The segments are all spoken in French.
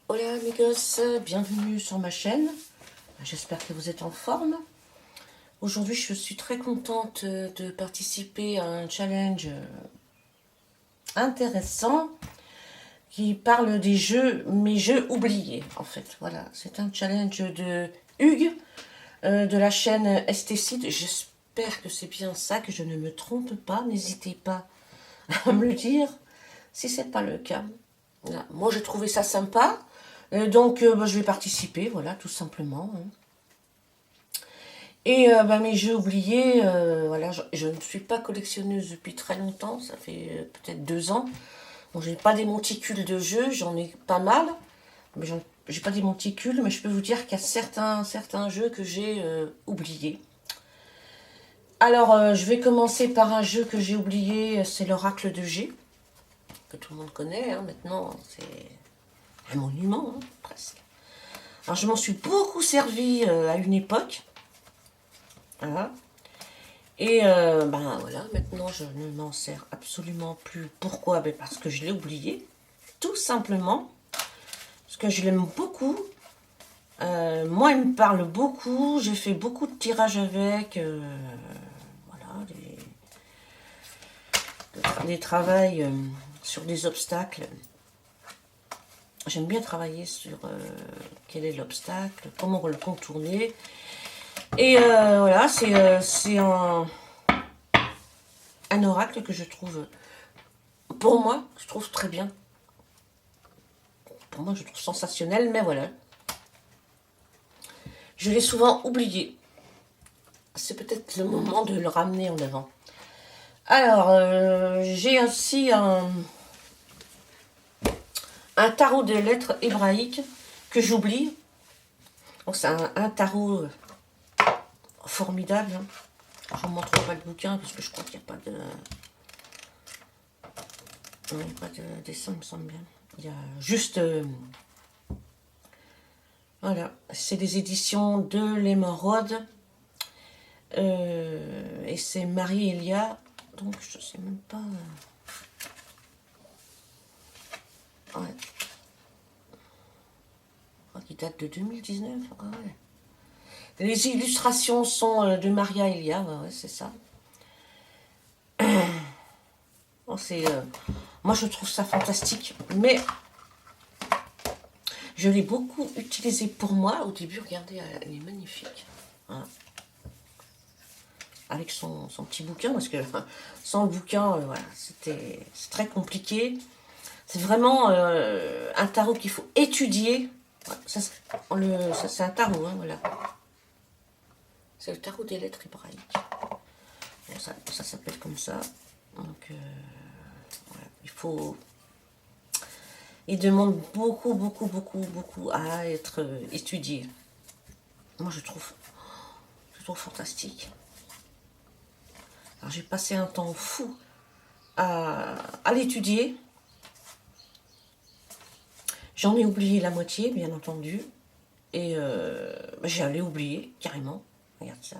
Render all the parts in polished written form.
Hola amigos, bienvenue sur ma chaîne. J'espère que vous êtes en forme. Aujourd'hui, je suis très contente de participer à un challenge intéressant qui parle des jeux, mes jeux oubliés en fait. Voilà, c'est un challenge de Hugues de la chaîne STCide. J'espère que c'est bien ça, que je ne me trompe pas. N'hésitez pas à me le dire si c'est pas le cas. Voilà. Moi, j'ai trouvé ça sympa. Donc, je vais participer, voilà, tout simplement. Hein. Et mes jeux oubliés, voilà, je ne suis pas collectionneuse depuis très longtemps, ça fait peut-être 2 ans. Bon, j'ai pas des monticules de jeux, j'en ai pas mal, mais j'ai pas des monticules, mais je peux vous dire qu'il y a certains jeux que j'ai oubliés. Alors, je vais commencer par un jeu que j'ai oublié, c'est l'Oracle de G, que tout le monde connaît, hein, maintenant, c'est un monument, hein, presque. Alors, je m'en suis beaucoup servi à une époque, voilà. Et voilà, maintenant je ne m'en sers absolument plus. Pourquoi? Parce que je l'ai oublié, tout simplement. Parce que je l'aime beaucoup. Moi, il me parle beaucoup. J'ai fait beaucoup de tirages avec. Voilà, des travails sur des obstacles. J'aime bien travailler sur quel est l'obstacle, comment le contourner. Et voilà, c'est un oracle que je trouve, pour moi, je trouve très bien. Pour moi, je trouve sensationnel, mais voilà. Je l'ai souvent oublié. C'est peut-être le moment de le ramener en avant. Alors, j'ai aussi un tarot des lettres hébraïques que j'oublie. C'est un tarot formidable. Hein. Je ne vous montre pas le bouquin parce que je crois qu'il n'y a pas de... Il n'y a pas de dessin, il me semble bien. Il y a juste... voilà, c'est des éditions de l'Émeraude. Et c'est Marie-Elia. Donc, je sais même pas... ouais. Qui date de 2019. Ah ouais. Les illustrations sont de Maria Elia, ouais, c'est ça. Bon, moi, je trouve ça fantastique, mais je l'ai beaucoup utilisé pour moi. Au début, regardez, elle est magnifique. Voilà. Avec son petit bouquin, parce que sans le bouquin, voilà, c'est très compliqué. C'est vraiment un tarot qu'il faut étudier. Ça, c'est un tarot, hein, voilà. C'est le tarot des lettres hébraïques. Bon, ça s'appelle comme ça. Donc, voilà. Il demande beaucoup à être étudié. Moi, je trouve fantastique. Alors, j'ai passé un temps fou à l'étudier. J'en ai oublié la moitié, bien entendu. Et j'allais oublier, carrément. Regarde ça,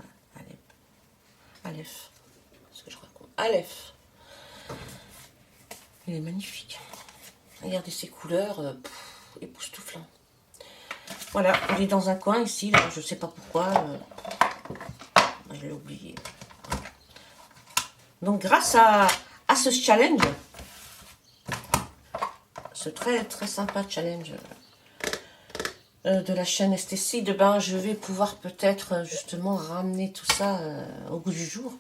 Aleph. Ce que je raconte. Aleph. Il est magnifique. Regardez ces couleurs, époustouflant. Voilà, il est dans un coin ici, là, je ne sais pas pourquoi. Je l'ai oublié. Donc grâce à ce challenge, ce très très sympa challenge de la chaîne STCide, je vais pouvoir peut-être justement ramener tout ça au goût du jour.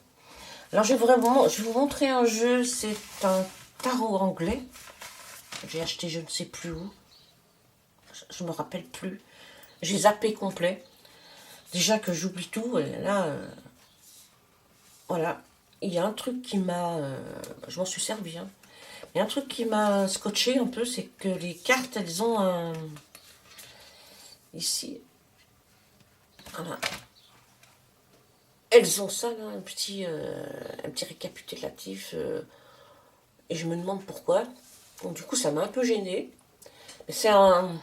Alors je vais vous montrer un jeu, c'est un tarot anglais. J'ai acheté je ne sais plus où. Je ne me rappelle plus. J'ai zappé complet. Déjà que j'oublie tout, et là, voilà. Il y a un truc qui m'a... je m'en suis servi, hein. Il y a un truc qui m'a scotché un peu, c'est que les cartes, elles ont un... Ici. Voilà. Elles ont ça, là, un petit récapitulatif. Et je me demande pourquoi. Donc, du coup, ça m'a un peu gêné. C'est un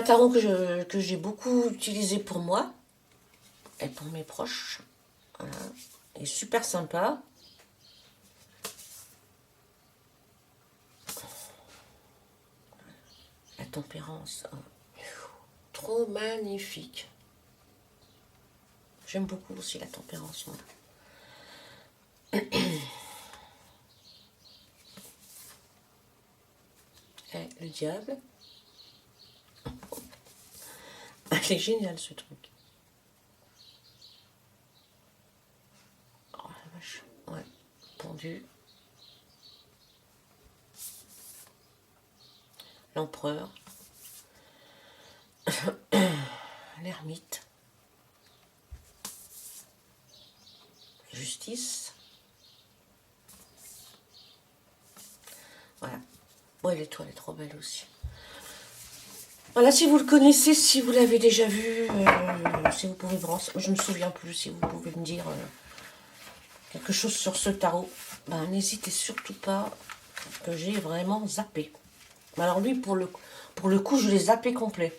tarot que j'ai beaucoup utilisé pour moi. Et pour mes proches. Voilà. Il est super sympa. tempérance. Hein. Trop magnifique. J'aime beaucoup aussi la tempérance. Moi. Et le diable. C'est génial ce truc. Oh la vache. Ouais. Pendu. L'empereur. L'ermite. Justice. Voilà. Ouais, l'étoile est trop belle aussi. Voilà, si vous le connaissez, si vous l'avez déjà vu, si vous pouvez me renseigner, je ne me souviens plus, si vous pouvez me dire quelque chose sur ce tarot, ben, n'hésitez surtout pas, que j'ai vraiment zappé. Alors lui, pour le coup, je l'ai zappé complet.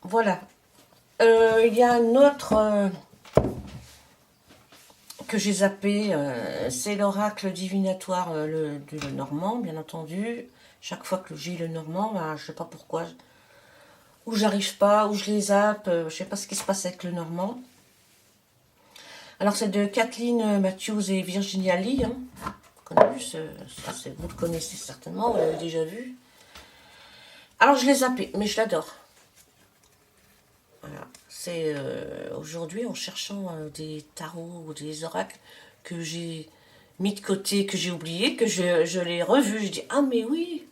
Voilà. Il y a un autre que j'ai zappé, c'est l'oracle divinatoire, le Normand, bien entendu. Chaque fois que j'ai le Normand, ben, je ne sais pas pourquoi, ou j'arrive pas, ou je les zappe, je ne sais pas ce qui se passe avec le Normand. Alors c'est de Kathleen Matthews et Virginia Lee. Hein. Vous le connaissez certainement, vous l'avez déjà vu. Alors je l'ai zappé, mais je l'adore. Voilà. C'est aujourd'hui en cherchant des tarots ou des oracles que j'ai mis de côté, que j'ai oublié, que je l'ai revu. Je dis ah mais oui,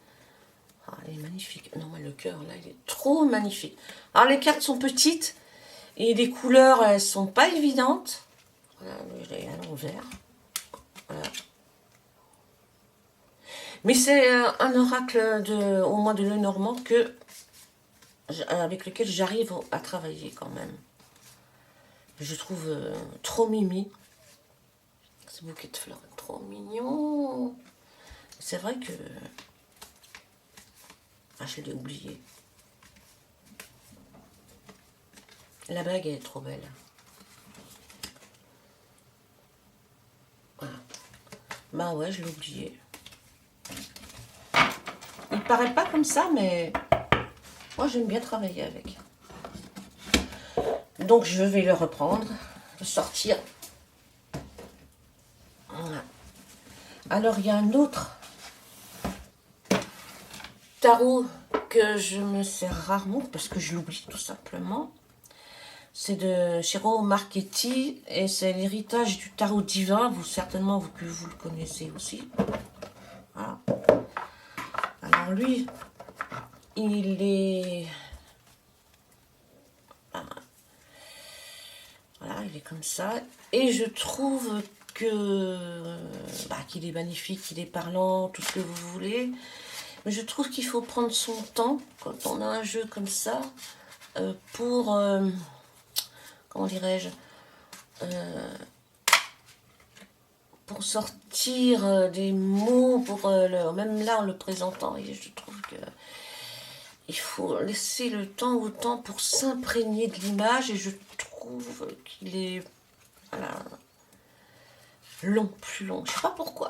ah, elle est magnifique. Non mais le cœur là il est trop magnifique. Alors les cartes sont petites et les couleurs elles sont pas évidentes. Voilà, je l'ai à l'envers. Voilà. Mais c'est un oracle au moins de Lenormand avec lequel j'arrive à travailler quand même. Je trouve trop mimi. Ce bouquet de fleurs est trop mignon. C'est vrai que... Ah, je l'ai oublié. La bague, elle est trop belle. Voilà. Bah ouais, je l'ai oublié. Il paraît pas comme ça, mais... Moi, j'aime bien travailler avec. Donc, je vais le reprendre, le sortir. Voilà. Alors, il y a un autre tarot que je me sers rarement parce que je l'oublie tout simplement. C'est de Shiro Marchetti et c'est l'héritage du tarot divin. Certainement que vous le connaissez aussi. Voilà. Alors lui, il est... Voilà, il est comme ça. Et je trouve qu'il est magnifique, qu'il est parlant, tout ce que vous voulez. Mais je trouve qu'il faut prendre son temps quand on a un jeu comme ça pour, comment dirais-je, pour sortir des mots, même là en le présentant. Et je trouve que il faut laisser le temps au temps pour s'imprégner de l'image. Et je trouve qu'il est voilà, long, plus long. Je sais pas pourquoi.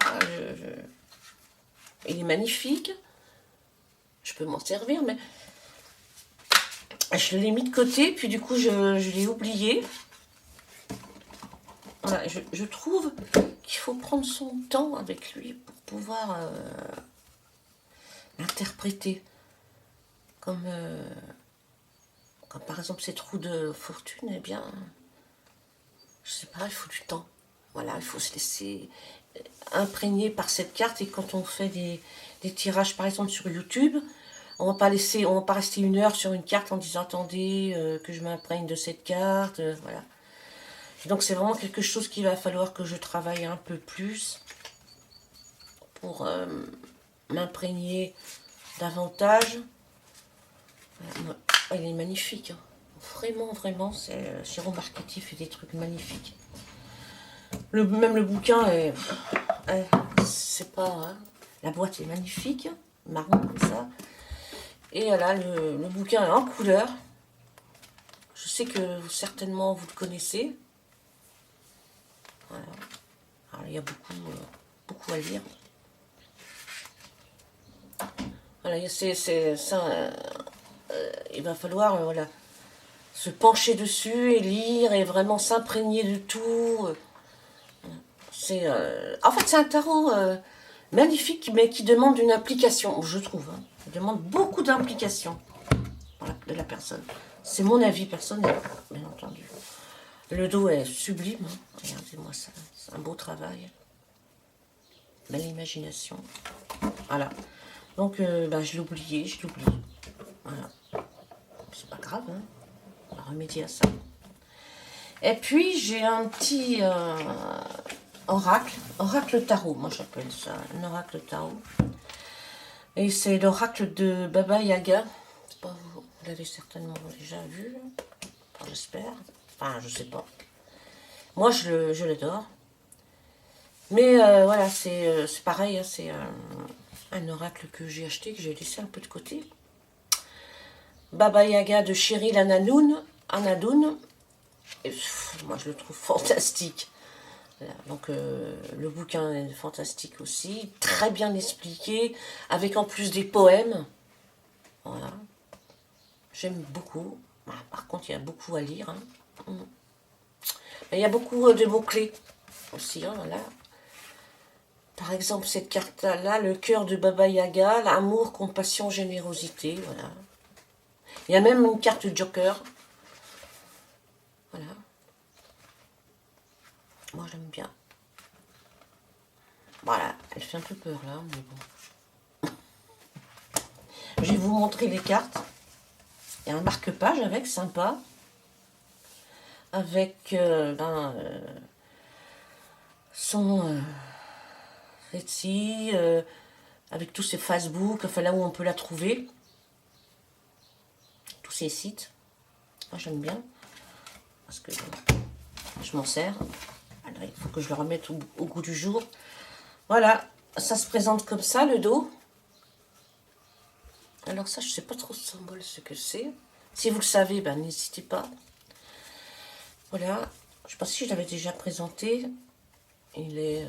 Il est magnifique. Je peux m'en servir, mais je l'ai mis de côté, puis du coup, je l'ai oublié. Voilà, je trouve qu'il faut prendre son temps avec lui pour pouvoir l'interpréter. Comme par exemple ces trous de fortune, eh bien, je sais pas, il faut du temps. Voilà, il faut se laisser imprégner par cette carte. Et quand on fait des tirages, par exemple, sur YouTube, on va pas rester une heure sur une carte en disant attendez que je m'imprègne de cette carte, voilà. Et donc c'est vraiment quelque chose qu'il va falloir que je travaille un peu plus pour m'imprégner davantage. Voilà. Il est magnifique, hein. Vraiment, vraiment, c'est Shiro Marchetti fait des trucs magnifiques. Même le bouquin c'est pas, hein, la boîte est magnifique, marron comme ça. Et là, le bouquin est en couleur. Je sais que certainement vous le connaissez. Voilà. Alors, il y a beaucoup à lire. Voilà, c'est ça. Il va falloir voilà, se pencher dessus et lire et vraiment s'imprégner de tout. En fait, c'est un tarot magnifique, mais qui demande une implication, je trouve. Hein. Il demande beaucoup d'implication de la personne. C'est mon avis personnel, bien entendu. Le dos est sublime. Hein. Regardez-moi ça. C'est un beau travail. Belle imagination. Voilà. Donc, je l'ai oublié, je l'oublie. Voilà. C'est pas grave, hein. On va remédier à ça. Et puis, j'ai un petit oracle tarot, moi j'appelle ça un oracle tarot. Et c'est l'oracle de Baba Yaga. C'est pas vous l'avez certainement déjà vu. Enfin, j'espère. Enfin, je sais pas. Moi, je l'adore. Mais voilà, c'est pareil, hein, c'est un oracle que j'ai acheté, que j'ai laissé un peu de côté. Baba Yaga de Cheryl Anadoun. Moi, je le trouve fantastique. Voilà, donc, le bouquin est fantastique aussi, très bien expliqué, avec en plus des poèmes. Voilà. J'aime beaucoup. Par contre, il y a beaucoup à lire. Hein. Et il y a beaucoup de mots-clés aussi. Hein, là. Par exemple, cette carte-là, le cœur de Baba Yaga, l'amour, compassion, générosité. Voilà. Il y a même une carte Joker. Voilà. Moi, j'aime bien. Voilà, elle fait un peu peur là, mais bon. Je vais vous montrer les cartes. Il y a un marque-page avec, sympa. Avec son Etsy, avec tous ses Facebook, enfin là où on peut la trouver. Tous ces sites. Moi j'aime bien. Parce que je m'en sers. Alors, il faut que je le remette au goût du jour. Voilà, ça se présente comme ça, le dos. Alors ça, je ne sais pas trop ce symbole, ce que c'est. Si vous le savez, n'hésitez pas. Voilà, je ne sais pas si je l'avais déjà présenté. Il est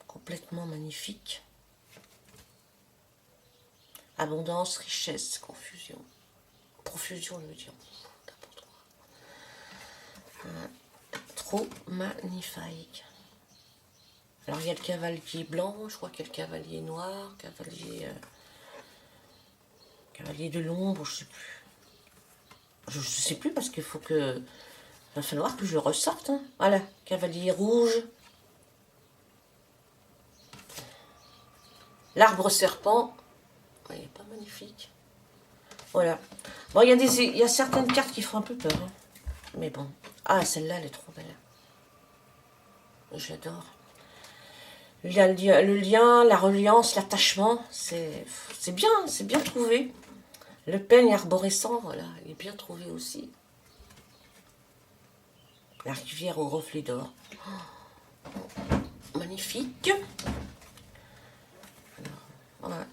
complètement magnifique. Abondance, richesse, confusion. Profusion, je veux dire. N'importe quoi. Trop magnifique. Alors il y a le cavalier blanc, je crois qu'il y a le cavalier noir, cavalier de l'ombre, je sais plus. Je sais plus parce qu'il faut que... Il va falloir que je le ressorte. Hein. Voilà, cavalier rouge. L'arbre serpent. Il n'est pas magnifique. Voilà. Bon, il y a certaines cartes qui font un peu peur. Hein. Mais bon. Ah, celle-là, elle est trop belle. J'adore. Le lien, la reliance, l'attachement, c'est bien trouvé. Le peigne arborescent, voilà, il est bien trouvé aussi. La rivière au reflet d'or. Oh, magnifique. Alors, voilà.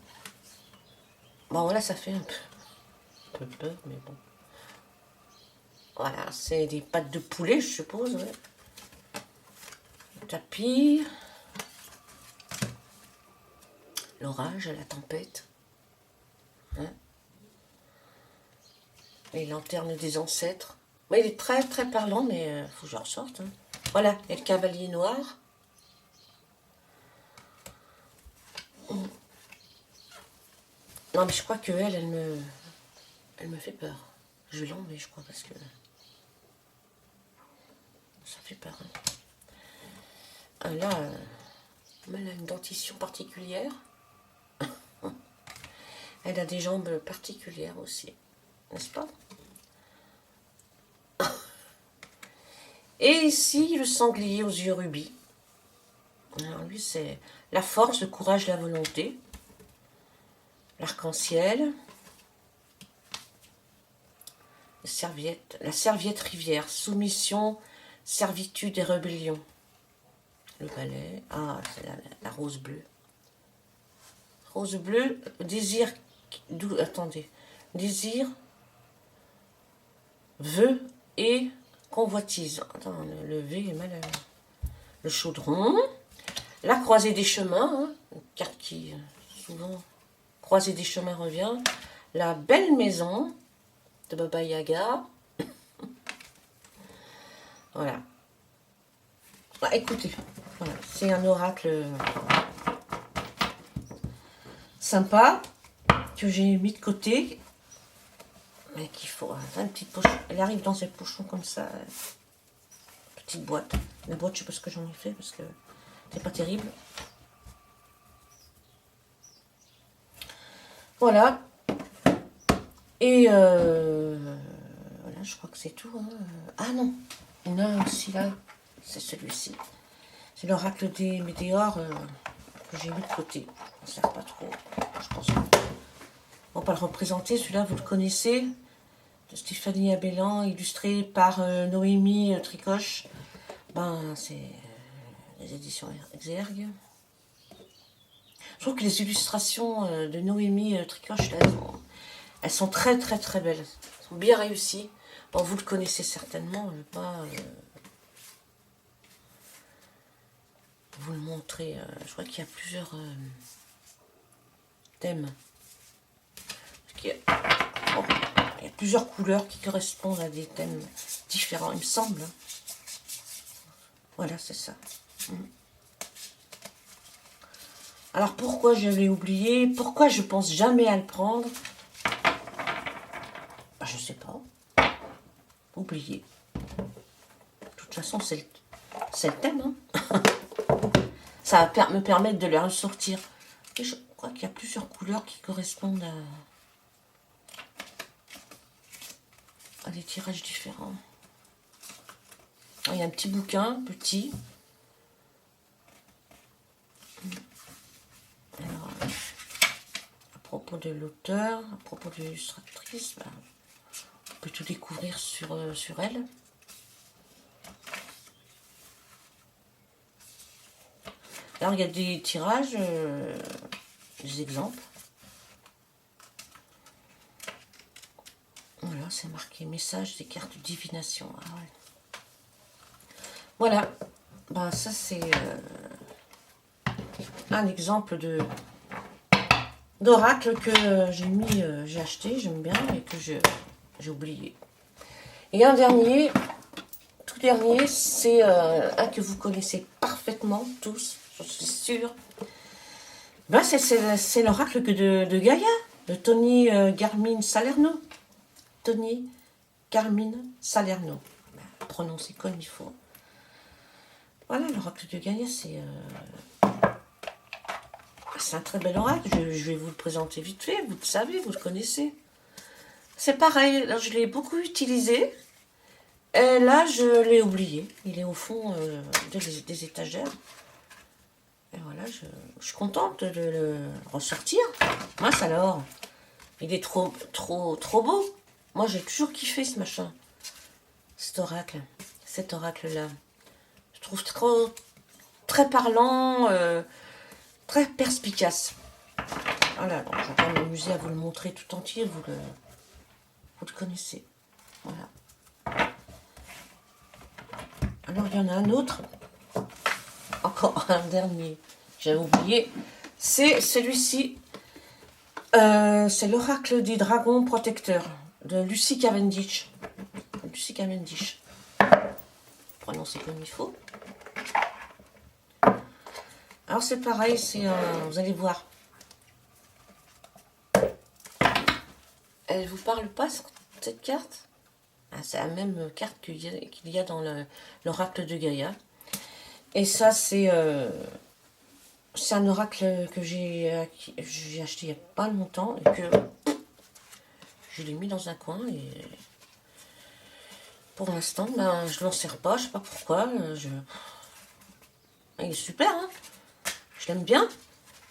Bon, là, ça fait un peu peur, mais bon. Voilà, c'est des pattes de poulet, je suppose. Ouais. Le tapis. L'orage, la tempête. Hein. Les lanternes des ancêtres. Ouais, il est très très parlant, mais faut que je ressorte. Hein. Voilà, il y a le cavalier noir. Non, mais je crois que elle me fait peur. Je vais l'enlever, je crois, parce que ça fait peur. Hein. Là, elle a une dentition particulière. Elle a des jambes particulières aussi, n'est-ce pas? Et ici, le sanglier aux yeux rubis. Alors lui, c'est la force, le courage, la volonté. L'arc-en-ciel. La serviette rivière. Soumission, servitude et rébellion. Le balai. Ah, c'est la rose bleue. Rose bleue, désir... Attendez. Désir, vœu et convoitise. Attends, le V est mal. Le chaudron. La croisée des chemins. Hein, une carte qui souvent croisée des chemins revient. La belle maison de Baba Yaga. Voilà. Bah, écoutez, voilà, c'est un oracle sympa que j'ai mis de côté. Mais qu'il faut une petite poche. Elle arrive dans ces pochons comme ça. Petite boîte. La boîte, je sais pas ce que j'en ai fait parce que c'est pas terrible. Voilà. Et voilà, je crois que c'est tout. Hein. Ah non, il y en a un aussi là. C'est celui-ci. C'est l'oracle des météores que j'ai mis de côté. Ça ne sert pas trop. Je pense on va pas le représenter. Celui-là, vous le connaissez. De Stéphanie Abellan, illustré par Noémie Tricoche. Ben, c'est les éditions Exergue. Je trouve que les illustrations de Noémie Tricoche, là, elles sont très très très belles. Elles sont bien réussies. Bon, vous le connaissez certainement, je ne vais pas vous le montrer. Je crois qu'il y a plusieurs thèmes. Il y a plusieurs couleurs qui correspondent à des thèmes différents, il me semble. Voilà, c'est ça. Alors pourquoi je l'ai oublié? Pourquoi je pense jamais à le prendre? Ben, je sais pas. Oublié. De toute façon, c'est le thème. Hein. Ça va me permettre de les ressortir. Et je crois qu'il y a plusieurs couleurs qui correspondent à des tirages différents. Il y a un petit bouquin, petit. Alors, à propos de l'auteur, à propos de l'illustratrice, ben, on peut tout découvrir sur elle. Alors, il y a des tirages, des exemples. Voilà, c'est marqué message des cartes de divination. Ah ouais. Voilà, ben, ça c'est un exemple d'oracle que j'ai acheté, j'aime bien, et que j'ai oublié. Et un dernier, tout dernier, c'est un que vous connaissez parfaitement tous, je suis sûre. Ben, c'est l'oracle de Gaïa, de Tony Carmine Salerno. Tony Carmine Salerno. Ben, prononcé comme il faut. Voilà, l'oracle de Gaïa, c'est un très bel oracle. Je vais vous le présenter vite fait. Vous le savez, vous le connaissez. C'est pareil, là, je l'ai beaucoup utilisé. Et là, je l'ai oublié. Il est au fond des étagères. Et voilà, je suis contente de le ressortir. Mince alors, il est trop beau. Moi, j'ai toujours kiffé ce machin. Cet oracle-là. Je trouve très parlant, très perspicace. Voilà, donc je vais pas m'amuser à vous le montrer tout entier, vous le connaissez. Voilà. Alors, il y en a un autre. Encore un dernier. J'avais oublié. C'est celui-ci. C'est l'oracle des dragons protecteurs de Lucy Cavendish. Lucy Cavendish. Prononcé comme il faut. Alors c'est pareil, vous allez voir. Elle vous parle pas cette carte? Ah, c'est la même carte qu'il y a dans l'oracle de Gaïa. Et ça c'est un oracle que j'ai acheté il n'y a pas longtemps et que je l'ai mis dans un coin et pour l'instant ben, je ne m'en sers pas, je sais pas pourquoi. Il est super, hein, je l'aime bien,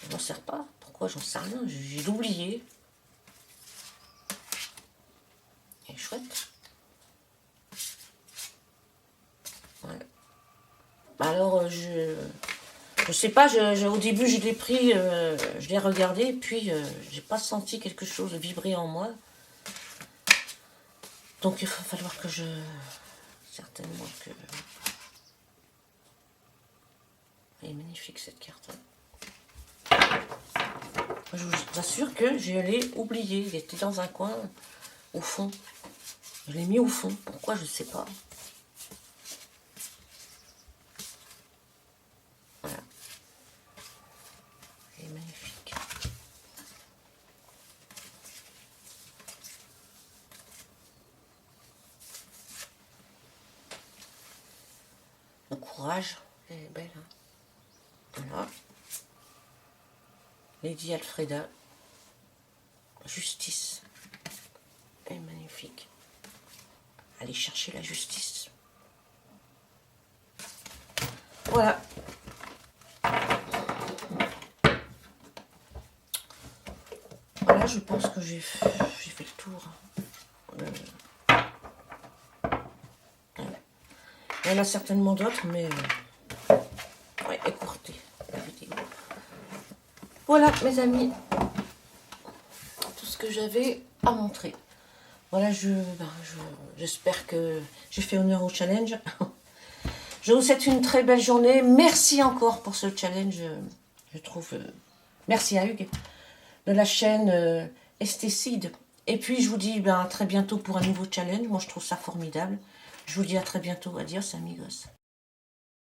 je m'en sers pas. Pourquoi? J'en sais rien, j'ai oublié. Il est chouette. Ouais. Alors je sais pas, au début je l'ai pris, je l'ai regardé, puis j'ai pas senti quelque chose vibrer en moi. Donc il va falloir que certainement que... Elle est magnifique cette carte. Je vous assure que je l'ai oublié. Il était dans un coin, au fond. Je l'ai mis au fond. Pourquoi, je ne sais pas. Voilà. Il est magnifique. Le courage. Elle est belle. Hein. Voilà. Lady Alfreda. Justice. Elle est magnifique. Allez chercher la justice. Voilà. Voilà, je pense que j'ai fait le tour. Il y en a certainement d'autres, mais ouais, écourtez la vidéo. Voilà, mes amis, tout ce que j'avais à montrer. Voilà, j'espère que j'ai fait honneur au challenge. Je vous souhaite une très belle journée. Merci encore pour ce challenge. Je trouve... merci à Hugues de la chaîne Estécide. Et puis, je vous dis à très bientôt pour un nouveau challenge. Moi, je trouve ça formidable. Je vous dis à très bientôt. Adios, amigos.